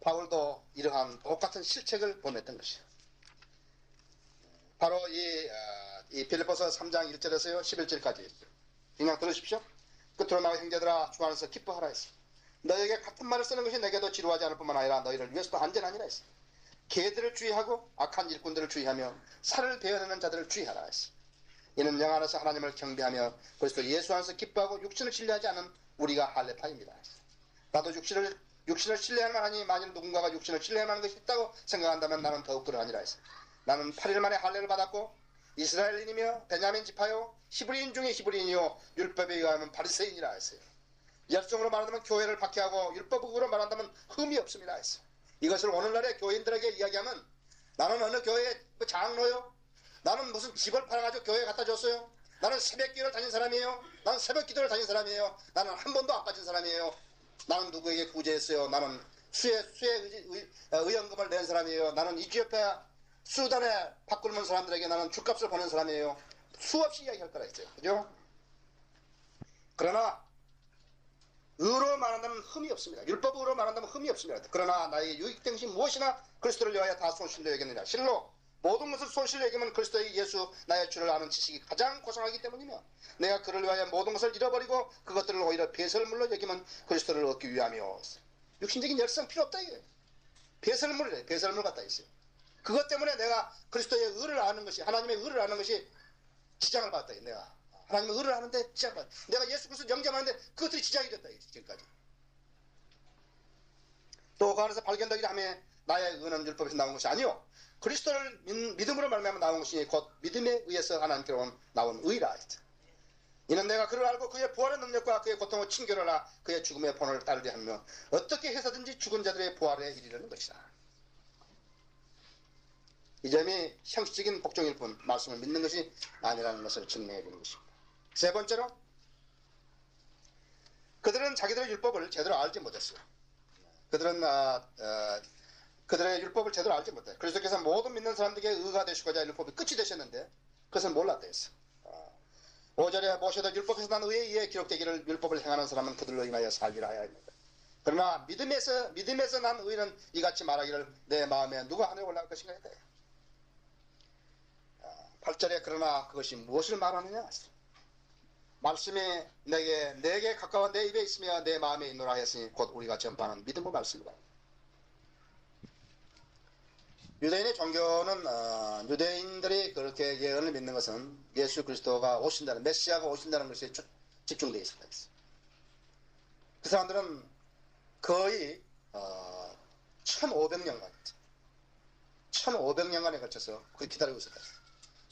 바울도 이러한 똑같은 실책을 범했던 것이에요. 바로 이 빌립보서 3장 1절에서요 11절까지 그냥 들으십시오. 끝으로 나와 형제들아 주 안에서 기뻐하라 했어. 너에게 같은 말을 쓰는 것이 내게도 지루하지 않을 뿐만 아니라 너희를 위해서도 안전하니라 했어. 개들을 주의하고 악한 일꾼들을 주의하며 살을 베어내는 자들을 주의하라 했어. 이는 영 안에서 하나님을 경배하며 그리스도 예수 안에서 기뻐하고 육신을 신뢰하지 않은 우리가 할례파입니다. 나도 육신을 신뢰할 만하니 만일 누군가가 육신을 신뢰할 만한 것이 있다고 생각한다면 나는 더욱 그러하니라 했어. 나는 8일 만에 할례를 받았고 이스라엘인이며 베냐민 지파요 히브리인 중에 히브리인이요 율법에 의하면 바리새인이라 했어요. 열성으로 말한다면 교회를 박해하고 율법으로 말한다면 흠이 없습니다 했어요. 이것을 오늘날의 교인들에게 이야기하면 나는 어느 교회 장로요? 나는 무슨 집을 팔아가지고 교회에 갖다 줬어요? 나는 새벽기도를 다닌 사람이에요? 나는 새벽기도를 다닌 사람이에요? 나는 한 번도 안 빠진 사람이에요? 나는 누구에게 구제했어요? 나는 수혜 의연금을 낸 사람이에요? 나는 이티오피아 수단에 밥 굶은 사람들에게 나는 죗값을 보낸 사람이에요. 수없이 이야기할 거라 했어요. 그죠? 그러나 의로 말한다면 흠이 없습니다. 율법으로 말한다면 흠이 없습니다. 그러나 나에게 유익된 것이 무엇이나 그리스도를 위하여 다 손실로 여겼느냐. 실로 모든 것을 손실로 여기면 그리스도의 예수 나의 주를 아는 지식이 가장 고상하기 때문이며 내가 그를 위하여 모든 것을 잃어버리고 그것들을 오히려 배설물로 여기면 그리스도를 얻기 위함이요. 육신적인 열성 필요 없다 이거예요. 배설물이래. 배설물 같다 있어요. 그것 때문에 내가 그리스도의 의를 아는 것이 하나님의 의를 아는 것이 지장을 받았다. 내가 하나님의 의를 아는데 지장을 받았다. 내가 예수 그리스도 영접하는데 그것들이 지장이 됐다. 지금까지. 또 그 안에서 발견되기 하며 나의 의는 율법에서 나온 것이 아니요 그리스도를 믿음으로 말미암아 나온 것이 곧 믿음에 의해서 하나님께로 나온 의라 했죠. 이는 내가 그를 알고 그의 부활의 능력과 그의 고통을 칭결하라 그의 죽음의 본을 따르려 하며 어떻게 해서든지 죽은 자들의 부활에 이르려는 것이다. 이 점이 형식적인 복종일 뿐 말씀을 믿는 것이 아니라는 것을 증명해 주는 것입니다. 세 번째로 그들은 자기들의 율법을 제대로 알지 못했어요. 그들의 율법을 제대로 알지 못해. 그리스도께서 모든 믿는 사람들에게 의가 되시고자 율법이 끝이 되셨는데 그것을 몰랐다 했어. 5절에 모세도 율법에서 난 의에 의해 기록되기를 율법을 행하는 사람은 그들로 인하여 살리라 하야 합니다. 그러나 믿음에서 난 의는 이같이 말하기를 내 마음에 누가 하늘에 올라갈 것인가 했다. 8절에 그러나 그것이 무엇을 말하느냐? 말씀이 내게 가까워 내 입에 있으며 내 마음에 있노라 했으니 곧 우리가 전파하는 믿음의 말씀이다. 유대인의 종교는 유대인들이 그렇게 예언을 믿는 것은 예수 그리스도가 오신다는 메시아가 오신다는 것에 집중되어 있습니다. 그 사람들은 거의 1500년간에 걸쳐서 그걸 기다리고 있었다.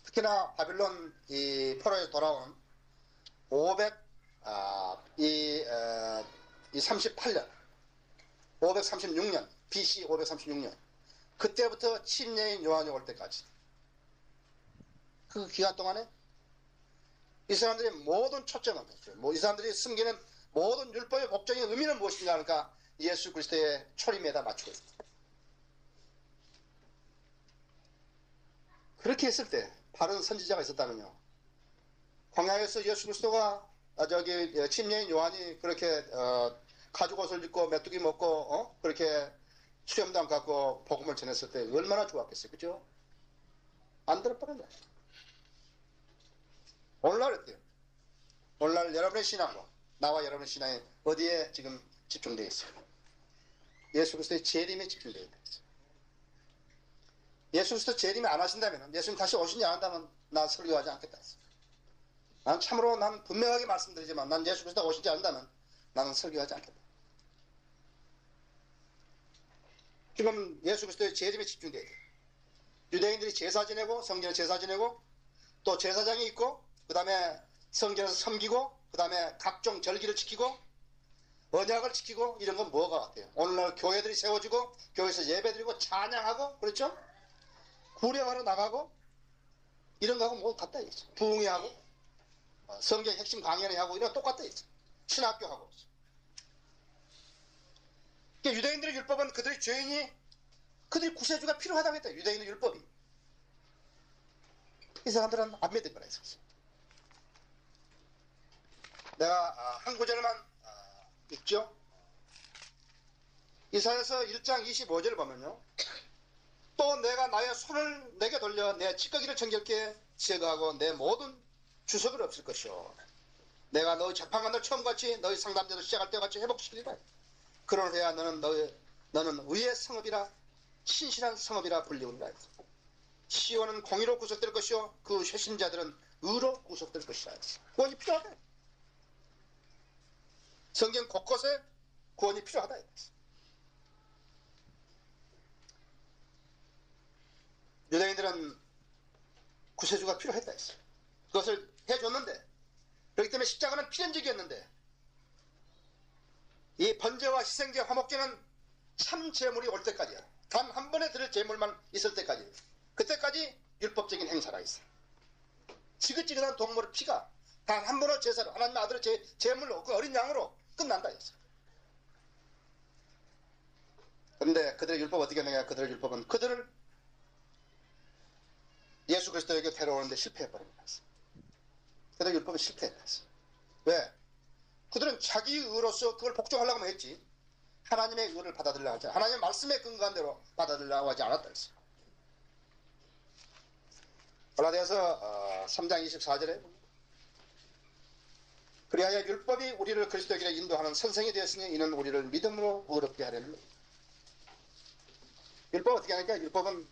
특히나 바빌론 이 포로에서 돌아온 536년 BC 536년 그때부터 침례인 요한이 올 때까지 그 기간 동안에 이 사람들이 모든 초점은 이 사람들이 숨기는 모든 율법의 목적의 의미는 무엇인가 하니까 예수 그리스도의 초림에다 맞추고 있습니다. 그렇게 했을 때 바른 선지자가 있었다면요. 광야에서 예수 그리스도가 침례인 요한이 그렇게 가죽옷을 입고 메뚜기 먹고 그렇게 수염도 갖고 복음을 전했을 때 얼마나 좋았겠어요. 그죠? 안 들어버렸네. 오늘날 어때요? 오늘날 여러분의 신앙과 나와 여러분의 신앙이 어디에 지금 집중되어 있어요? 예수 그리스도의 재림에 집중되어 있어요. 예수 그리스도 재림이 안 하신다면, 예수님 다시 오시지 않는다면 난 설교하지 않겠다 했어요. 난 참으로 난 분명하게 말씀드리지만 난 예수 그리스도가 오시지 않는다면 나는 설교하지 않겠다. 지금 예수 그리스도의 재림에 집중되어야 돼요. 유대인들이 제사 지내고 성전에 제사 지내고 또 제사장이 있고 그 다음에 성전에서 섬기고 그 다음에 각종 절기를 지키고 언약을 지키고 이런 건 뭐가 같아요? 오늘날 교회들이 세워지고 교회에서 예배드리고 찬양하고 그렇죠? 구령하러 나가고 이런 거하고 뭐 같다 이거죠. 부흥회하고 성경 핵심 강연회 하고 이런 거 똑같다 이거죠. 신학교하고. 그러니까 유대인들의 율법은 그들의 죄인이 그들의 구세주가 필요하다고 했다. 유대인의 율법이. 이 사람들은 안 믿은 거라 했었어요. 내가 한 구절만 읽죠. 이사야서 1장 25절을 보면요. 또 내가 나의 손을 내게 돌려 내 찌꺼기를 정결케 제거하고 내 모든 주석을 없을 것이요. 내가 너희 재판관들 처음같이 너희 상담자들 시작할 때같이 회복시키리라. 그러해야 너는 의의 성읍이라 신실한 성읍이라 불리우리라. 시온은 공의로 구속될 것이요 그 회심자들은 의로 구속될 것이라. 구원이 필요하다. 성경 곳곳에 구원이 필요하다. 유대인들은 구세주가 필요했다 했어요. 그것을 해줬는데 그렇기 때문에 십자가는 필연적이었는데 이 번제와 희생제 화목제는 참 제물이 올 때까지야. 단 한 번에 드릴 제물만 있을 때까지. 그때까지 율법적인 행사가 있어. 지긋지긋한 동물의 피가 단 한 번의 제사로 하나님의 아들의 제물로 그 어린 양으로 끝난다 했어. 그런데 그들의 율법 어떻게 하느냐. 그들의 율법은 그들을 예수 그리스도에게 데려오는데 실패해버립니다. 그들의 율법은 실패했어. 왜? 그들은 자기 의로서 그걸 복종하려고 했지 하나님의 의를 받아들이려고 하지 하나님의 말씀에 근거한 대로 받아들이려고 하지 않았다 했어. 갈라디아서 3장 24절에 그리하여 율법이 우리를 그리스도에게 인도하는 선생이 되었으니 이는 우리를 믿음으로 의롭게 하려는 거예요. 율법 어떻게 하니까 율법은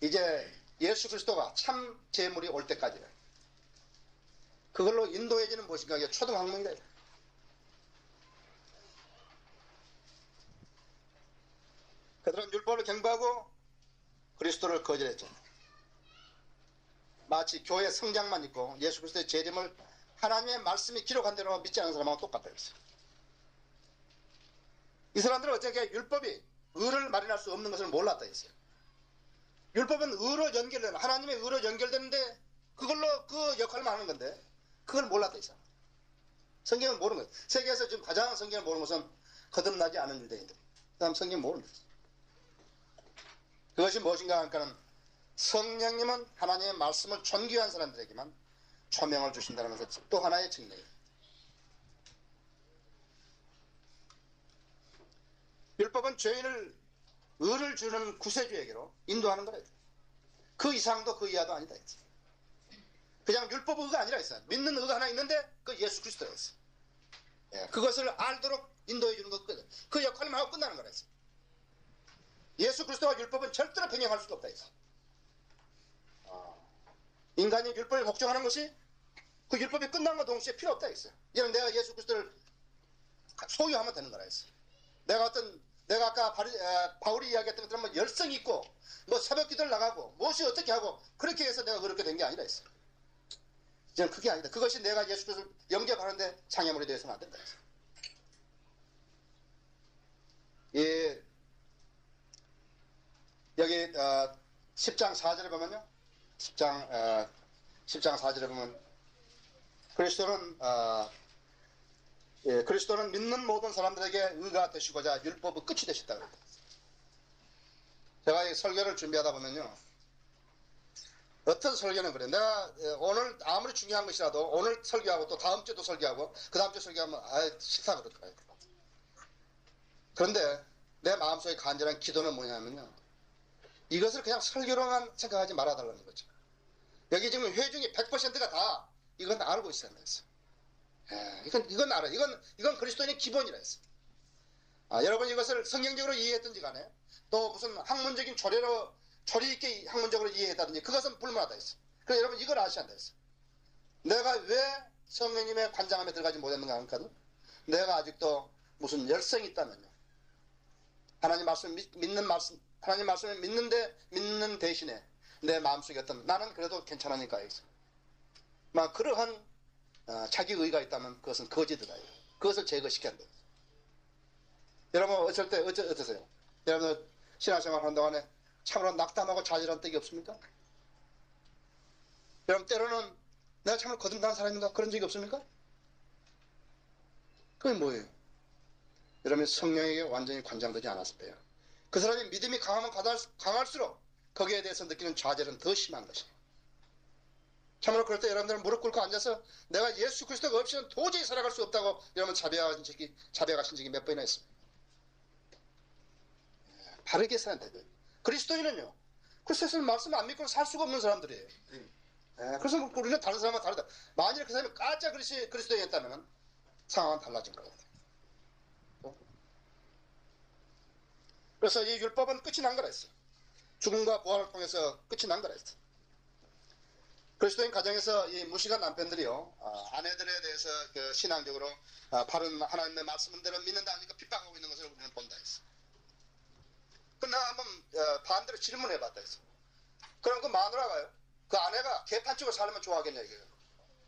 이제 예수 그리스도가 참 제물이 올 때까지 그걸로 인도해지는 무엇인가 이게 초등학문이다. 그들은 율법을 경배하고 그리스도를 거절했죠. 마치 교회 성장만 있고 예수 그리스도의 재림을 하나님의 말씀이 기록한 대로 믿지 않는 사람하고 똑같다 그랬어요. 이 사람들은 어떻게 율법이 의를 마련할 수 없는 것을 몰랐다 했어요. 율법은 의로 연결되는, 하나님의 의로 연결되는데 그걸로 그 역할만 하는 건데 그걸 몰랐다 했어요. 성경을 모르는 거예요. 세계에서 지금 가장 성경을 모르는 것은 거듭나지 않은 유대인들. 그 다음 성경 모르는 거예요. 그것이 무엇인가 하니까는 성령님은 하나님의 말씀을 존귀한 사람들에게만 초명을 주신다는 것은 또 하나의 증거예요. 율법은 죄인을 의를 주는 구세주에게로 인도하는 거예요. 그 이상도 그 이하도 아니다 했어요. 그냥 율법 의가 아니라 했어요. 믿는 의가 하나 있는데 그 예수 그리스도가 있어요. 예, 그것을 알도록 인도해 주는 것, 그 역할만 하고 끝나는 거라 했어요. 예수 그리스도와 율법은 절대로 병행할 수가 없다 했어요. 인간이 율법을 복종하는 것이 그 율법이 끝난 것 동시에 필요 없다 했어요. 이는 내가 예수 그리스도를 소유하면 되는 거라 했어요. 내가 아까 바울이 이야기했던 것처럼 뭐 열성이 있고 뭐 새벽 기도를 나가고 무엇이 어떻게 하고 그렇게 해서 내가 그렇게 된 게 아니라 했어요. 이제는 그게 아니다. 그것이 내가 예수 그리스도를 영접하는데 장애물이 되어서는 안 된다 했어요. 예, 여기 10장 4절에 보면요. 10장 4절에 보면 그리스도는 믿는 모든 사람들에게 의가 되시고자 율법의 끝이 되셨다고 합니다. 제가 이 설교를 준비하다 보면요. 어떤 설교는 그래. 내가 오늘 아무리 중요한 것이라도 오늘 설교하고 또 다음 주도 설교하고 그 다음 주 설교하면 싫다 그러더라고요. 그런데 내 마음속에 간절한 기도는 뭐냐면요. 이것을 그냥 설교로만 생각하지 말아달라는 거죠. 여기 지금 회중이 100%가 다 이건 알고 있어야 했어. 이건 알아. 이건 그리스도인의 기본이라 했어. 여러분 이것을 성경적으로 이해했든지 간에 또 무슨 학문적인 조리 있게 학문적으로 이해했다든지 그것은 불문하다 했어. 그래서 여러분 이걸 아셔야 한다 했어. 내가 왜 성령님의 관장함에 들어가지 못했는가 하니까 내가 아직도 무슨 열성이 있다면요. 하나님 말씀을 믿는 대신에 내 마음속에 나는 그래도 괜찮으니까 했어. 막 그러한 자기 의가 있다면 그것은 거짓이다. 그것을 제거시켜야 한다. 여러분 어쩔 때 어떠세요? 여러분 신앙생활 하는 동안에 참으로 낙담하고 좌절한 때가 없습니까? 여러분 때로는 내가 참으로 거듭난 사람인가 그런 적이 없습니까? 그게 뭐예요? 여러분이 성령에게 완전히 관장되지 않았을 때요. 그 사람이 믿음이 강하면 강할수록 거기에 대해서 느끼는 좌절은 더 심한 것이에요. 참으로 그럴 때 여러분들은 무릎 꿇고 앉아서 내가 예수 그리스도가 없이는 도저히 살아갈 수 없다고 여러분 자백하신 적이 몇 번이나 있습니다. 바르게 살아야 돼요. 그리스도인은요. 그리스도의 말씀 안 믿고는 살 수가 없는 사람들이에요. 그래서 우리는 다른 사람과 다르다. 만일 그 사람이 가짜 그리스도인이었다면 상황은 달라진 거예요. 그래서 이 율법은 끝이 난 거라 했어요. 죽음과 부활을 통해서 끝이 난 거라 했어요. 그리스도인 가정에서 이 무식한 남편들이요, 아내들에 대해서 그 신앙적으로 바른 하나님의 말씀대로 믿는다 하니까 핍박하고 있는 것을 우리는 본다 했어. 그럼 내가 한번 반대로 질문해 봤다 했어. 그럼 그 마누라가요, 그 아내가 개판치고 살면 좋아하겠냐 이거예요.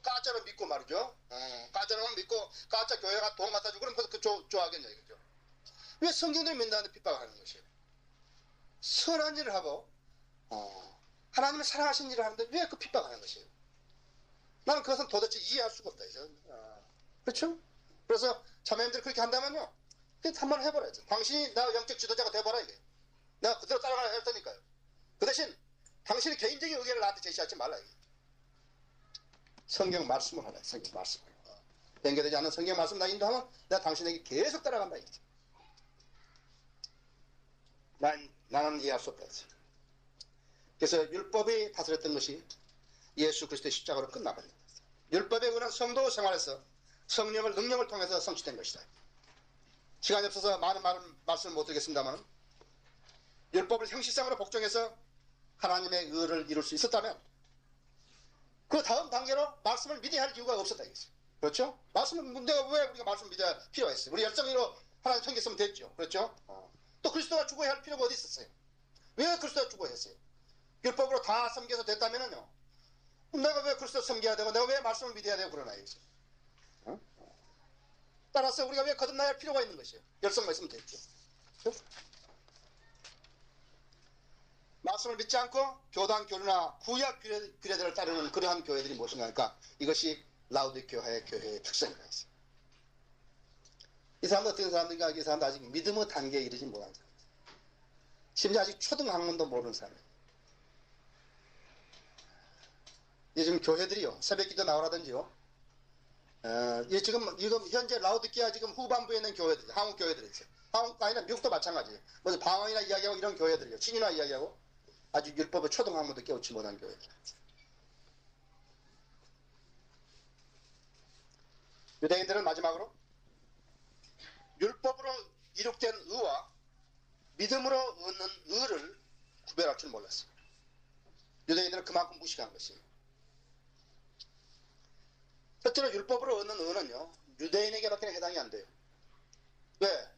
가짜로 믿고 말이죠. 가짜로만 믿고 가짜 교회가 돈 갖다 주고 그럼 그 좋아하겠냐 이거죠. 왜 성경대로 믿는다는데 핍박하는 것이에요? 선한 일을 하고 하나님을 사랑하시는 일을 하는데 왜 그 핍박하는 것이에요? 나는 그것은 도대체 이해할 수가 없다. 그렇죠? 그래서 자매님들이 그렇게 한다면요. 한번 해보라죠. 당신이 나 영적 지도자가 돼봐라 이게. 내가 그대로 따라가야 할 테니까요. 그 대신 당신의 개인적인 의견을 나한테 제시하지 말라 이게. 성경 말씀을 하라. 성경 말씀을. 연결되지 않는 성경 말씀 나 인도하면 내가 당신에게 계속 따라간다 이거죠. 나는 이해할 수 없다. 그래서 율법이 다스렸던 것이 예수 그리스도의 십자가로 끝나버립니다. 율법에 의한 성도 생활에서 성령을 능력을 통해서 성취된 것이다. 시간이 없어서 많은 말씀을 못 드리겠습니다만 율법을 형식상으로 복종해서 하나님의 의를 이룰 수 있었다면 그 다음 단계로 말씀을 믿어야 할 이유가 없었다 이거죠. 그렇죠? 내가 왜 우리가 말씀을 믿어야 필요했어요? 우리 열정으로 하나님 섬겼으면 됐죠. 그렇죠? 또 그리스도가 죽어야 할 필요가 어디 있었어요? 왜 그리스도가 죽어야 했어요? 율법으로 다 섬겨서 됐다면요. 내가 왜 그리스도 섬겨야 되고 내가 왜 말씀을 믿어야 되고 그러나 이거죠. 어? 따라서 우리가 왜 거듭나야 할 필요가 있는 것이에요. 열성만 있으면 됐죠. 말씀을 믿지 않고 교단 교류나 구약 규례들을 따르는 그러한 교회들이 무엇인가 하니까 이것이 라우디게아의 교회의 특성이라 했어요. 이 사람도 어떤 사람들인가? 이 사람도 아직 믿음의 단계에 이르지 못한 사람, 심지어 아직 초등학문도 모르는 사람이에요. 요즘 교회들이요, 새벽기도 나오라든지요, 지금 현재 라우디게아 지금 후반부에 있는 교회들, 한국 교회들이 있어요. 한국도 아니라 미국도 마찬가지예요. 뭐 방언이나 이야기하고 이런 교회들이요, 신이나 이야기하고 아주 율법의 초등학문도 깨우치 못한 교회들. 유대인들은 마지막으로 율법으로 이룩된 의와 믿음으로 얻는 의를 구별할 줄 몰랐어요. 유대인들은 그만큼 무식한 것이에요. 실제로 율법으로 얻는 의는요, 유대인에게밖에 해당이 안 돼요. 왜?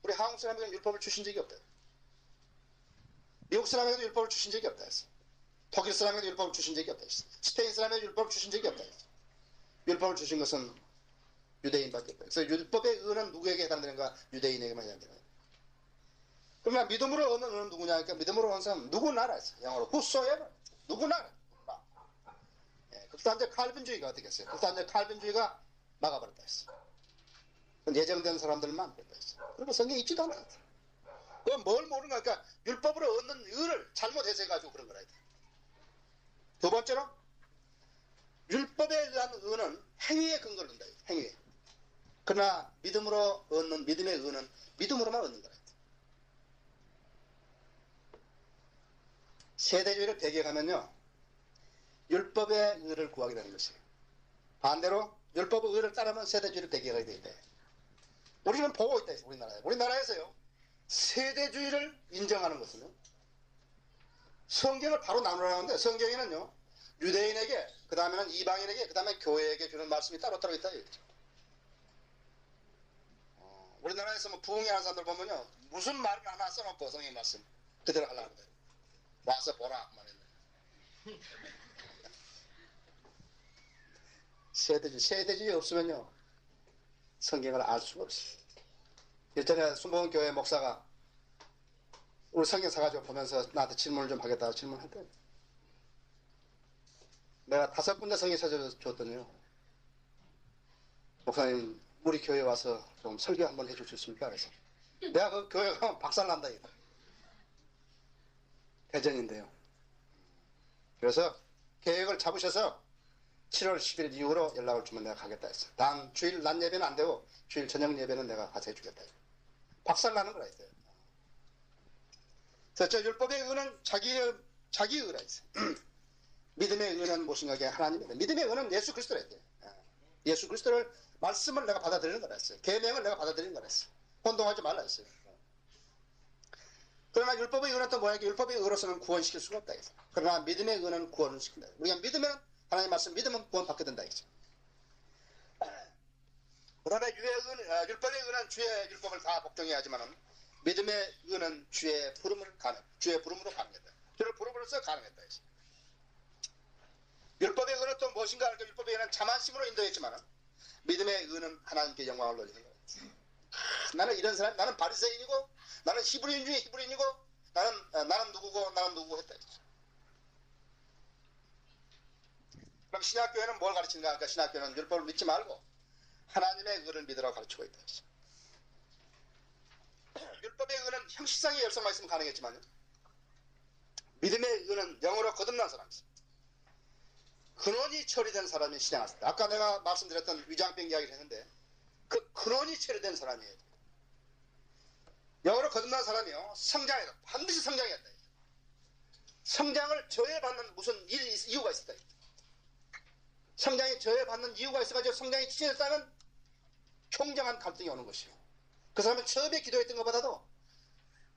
우리 한국 사람에게는 율법을 주신 적이 없다. 미국 사람에게도 율법을 주신 적이 없다 했어. 독일 사람에게도 율법을 주신 적이 없다 했어. 스페인 사람에게도 율법을 주신 적이 없다 했어. 율법을 주신 것은 유대인밖에 없다. 그래서 율법의 의는 누구에게 해당되는가? 유대인에게만 해당되는 거예요. 그러나 믿음으로 얻는 의는 누구냐 하니까 믿음으로 얻는 사람은 누구나라 했어. 영어로 whosoever, 누구나라. 극단적 칼빈주의가 어떻게 했어요? 극단적 칼빈주의가 막아버렸다 했어. 예정된 사람들만 그랬다 했어. 그리고 성경에 있지도 않다 했어. 그건 뭘 모르는 거야? 그러니까 율법으로 얻는 의를 잘못 해석해가지고 그런 거라. 두 번째로 율법에 의한 의는 행위에 근거를 둔다. 행위에. 그러나 믿음으로 얻는 믿음의 의는 믿음으로만 얻는 거라. 세대주의를 배격하면요, 율법의 의를 구하게 되는 것이에요. 반대로 율법의 의를 따르면 세대주의를 배격하게 되는데, 우리는 보고 있다 했어요. 우리나라에서요, 세대주의를 인정하는 것은요, 성경을 바로 나누라는데, 성경에는요, 유대인에게, 그 다음에는 이방인에게, 그 다음에 교회에게 주는 말씀이 따로따로 있다 이거죠. 우리나라에서 뭐 부흥회하는 사람들 보면요, 무슨 말을 하나 써놓고 성경 말씀 그대로 하려고 그래요. 와서 보라 말했네. 세대주의 없으면요, 성경을 알 수가 없어요. 일전에 순복음 교회 목사가 우리 성경 사가지고 보면서 나한테 질문을 좀 하겠다고 질문했대. 내가 5군데 성경 찾아줬더니요, 목사님 우리 교회 와서 좀 설교 한번 해줄 수 있습니까? 그래서 내가 그 교회 가면 박살난다 이거. 대전인데요. 그래서 계획을 잡으셔서 7월 10일 이후로 연락을 주면 내가 가겠다 했어. 단 주일 낮 예배는 안 되고 주일 저녁 예배는 내가 가서 해주겠다. 박살나는 거라 했어요. 그래서 저 율법의 의는 자기 의라 했어요. 믿음의 의는 무엇인가? 하나님입니다. 믿음의 의는 예수 그리스도라 했대요. 예수 그리스도를 말씀을 내가 받아들이는 거라 했어요. 계명을 내가 받아들이는 거라 했어요. 혼동하지 말라 했어요. 그러나 율법의 의는 또 뭐야? 율법의 의로서는 구원시킬 수가 없다 했어요. 그러나 믿음의 의는 구원을 시킨다. 우리가 믿으면, 하나님 말씀 믿으면 구원받게 된다 했죠. 그 다음에 율법의 의는 주의 율법을 다 복종해야 하지만은, 믿음의 의는 주의 부름으로 가능했다. 주를 부름으로써 가능했다 했어요. 율법의 의는 또 무엇인가 하니까 율법의 의는 자만심으로 인도했지만은, 믿음의 의는 하나님께 영광을 돌리는 거예요. 나는 이런 사람, 나는 바리새인이고, 나는 히브리인 중에 히브리인이고, 나는 누구고 했다 했죠. 그럼 신약교회는 뭘 가르치는가 하니까 신약교회는 율법을 믿지 말고 하나님의 의를 믿으라고 가르치고 있다 했죠. 율법의 의는 형식상의 열성만 있으면 가능했지만요, 믿음의 의는 영으로 거듭난 사람이죠. 근원이 처리된 사람이 신앙할 때, 아까 내가 말씀드렸던 위장병 이야기를 했는데 그 근원이 처리된 사람이에요. 영으로 거듭난 사람이요, 성장해라. 반드시 성장해야 한다. 성장을 저해받는 무슨 이유가 있었다. 성장이 저해받는 이유가 있어가지고 성장이 지체됐다면 총장한 갈등이 오는 것이요. 그 사람은 처음에 기도했던 것보다도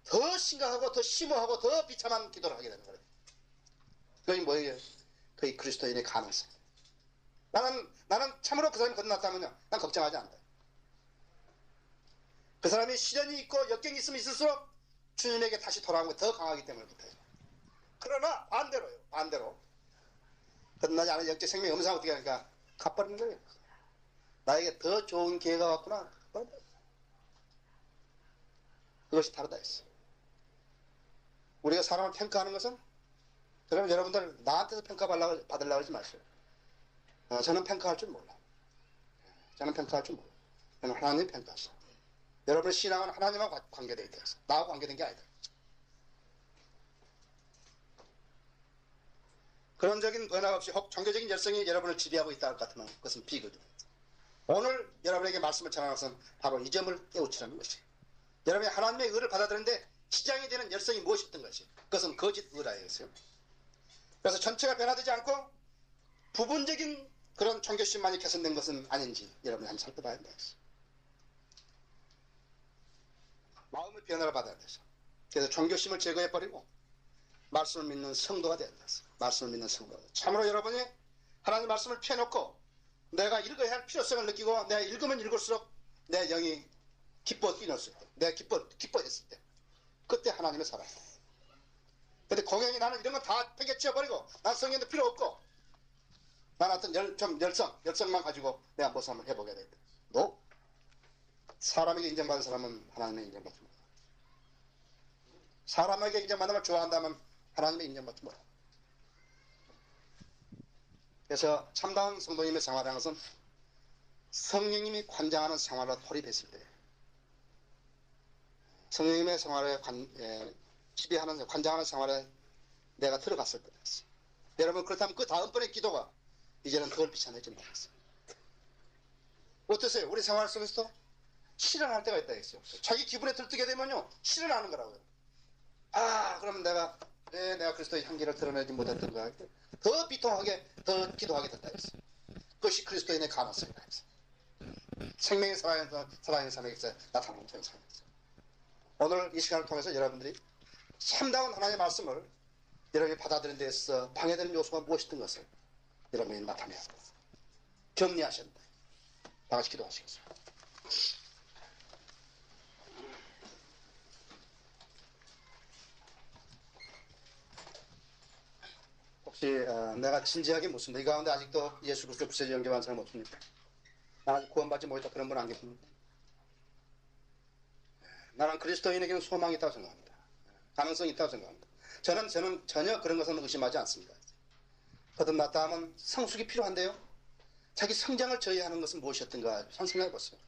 더 심각하고 더 심오하고 더 비참한 기도를 하게 되는 거예요. 그게 뭐예요? 그게 그리스도인의 가능성. 나는 참으로 그 사람이 거듭났다면요, 난 걱정하지 않는다. 그 사람이 시련이 있고 역경이 있으면 있을수록 주님에게 다시 돌아오는 게 더 강하기 때문에 그렇다. 그러나 반대로 끝나지 않은 영적 생명이 없는 사람 어떻게 하니까 갚아버리는 거예요. 나에게 더 좋은 기회가 왔구나. 그것이 다르다 했어. 우리가 사람을 평가하는 것은, 그러면 여러분들 나한테서 평가받으려고 하지 마세요. 저는 평가할 줄 몰라. 저는 평가할 줄 몰라. 저는 하나님 평가하시오. 여러분의 신앙은 하나님과 관계되어 있다. 나하고 관계된 게 아니다. 그런적인 변화 없이 혹 종교적인 열성이 여러분을 지배하고 있다 할 것 같으면 그것은 비거든. 오늘 여러분에게 말씀을 전하는 것은 바로 이 점을 깨우치라는 것이에요. 여러분이 하나님의 의를 받아들이는데 지장이 되는 열성이 무엇이었던 것이, 그것은 거짓 의라였어요. 그래서 전체가 변화되지 않고 부분적인 그런 종교심만이 개선된 것은 아닌지 여러분이 한번 살펴봐야 한다. 마음의 변화를 받아야 돼서. 그래서 종교심을 제거해버리고 말씀을 믿는 성도가 되어야 돼서. 말씀을 믿는 성도가. 참으로 여러분이 하나님 말씀을 펴놓고 내가 읽어야 할 필요성을 느끼고 내가 읽으면 읽을수록 내 영이 기뻐 뛰었을 때, 내가 기뻐했을 때, 그때 하나님의 사랑. 근데 공연히 나는 이런 건 다 팽개치워버리고 난 성경도 필요 없고 난 어떤 열성만 가지고 내가 무엇을 한번 해보게 된다. 너? 사람에게 인정받은 사람은 하나님의 인정받지 못해. 사람에게 인정받는 걸 좋아한다면 하나님의 인정받지 못해. 그래서 참다운 성도님의 생활이라는 것은 성령님이 관장하는 생활에 돌입했을 때, 성령님의 생활에 지배하는, 관장하는 생활에 내가 들어갔을 때 됐어. 여러분, 그렇다면 그 다음번의 기도가 이제는 덜 비참해진 거겠어요. 어떠세요? 우리 생활 속에서도 실현할 때가 있다 했어요. 자기 기분에 들뜨게 되면요, 실현하는 거라고요. 그러면 내가 그리스도의 향기를 드러내지 못했던 거야. 더 비통하게, 더 기도하게 된다 했어. 그것이 그리스도인의 가능성이다 했어. 생명의 살아있는 삶에서 나타나는 삶이었어. 오늘 이 시간을 통해서 여러분들이 참다운 하나님의 말씀을 여러분이 받아들이는 데서 방해되는 요소가 무엇이든 것을 여러분이 나타내야 합니다. 격리하셔야 합니다. 다 같이 기도하시겠습니다. 혹시 내가 진지하게 묻습니다. 이 가운데 아직도 예수 그리스도 구세주 영접한 사람 없습니까? 나는 구원받지 못했다 그런 분 안 계십니까? 나는 그리스도인에게는 소망이 있다고 생각합니다. 가능성이 있다고 생각합니다. 저는 전혀 그런 것은 의심하지 않습니다. 거듭났다 하면 성숙이 필요한데요. 자기 성장을 저해하는 것은 무엇이었던가 생각해 보세요.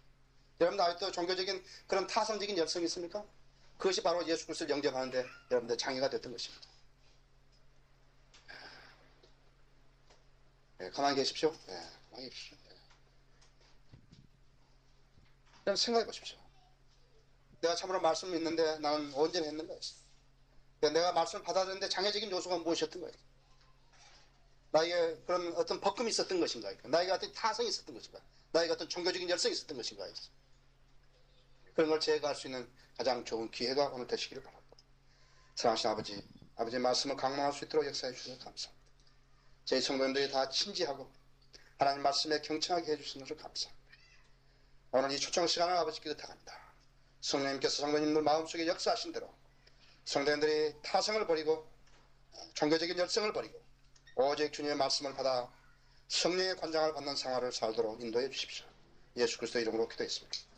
여러분들 아직도 종교적인 그런 타성적인 열성이 있습니까? 그것이 바로 예수 그리스도를 영접하는데 여러분들 장애가 됐던 것입니다. 가만히 계십시오. 가만히 계십시오. 그럼 생각해 보십시오. 내가 참으로 말씀을 믿는데 나는 언제 했는가 했어. 내가 말씀을 받아들였는데 장애적인 요소가 무엇이었던 거예요? 나에게 그런 어떤 벗금이 있었던 것인가? 나에게 어떤 타성이 있었던 것인가? 나에게 어떤 종교적인 열성이 있었던 것인가? 그런 걸 제거할 수 있는 가장 좋은 기회가 오늘 되시기를 바랍니다. 사랑하신 아버지의 말씀을 강망할 수 있도록 역사해 주셔서 감사합니다. 저희 성도님들이 다 친지하고 하나님 말씀에 경청하게 해주시는 것을 감사합니다. 오늘 이 초청 시간을 아버지께 부탁합니다. 성령님께서 성도님들 마음속에 역사하신 대로 성도님들이 타성을 버리고 종교적인 열성을 버리고 오직 주님의 말씀을 받아 성령의 관장을 받는 생활을 살도록 인도해 주십시오. 예수 그리스도의 이름으로 기도했습니다.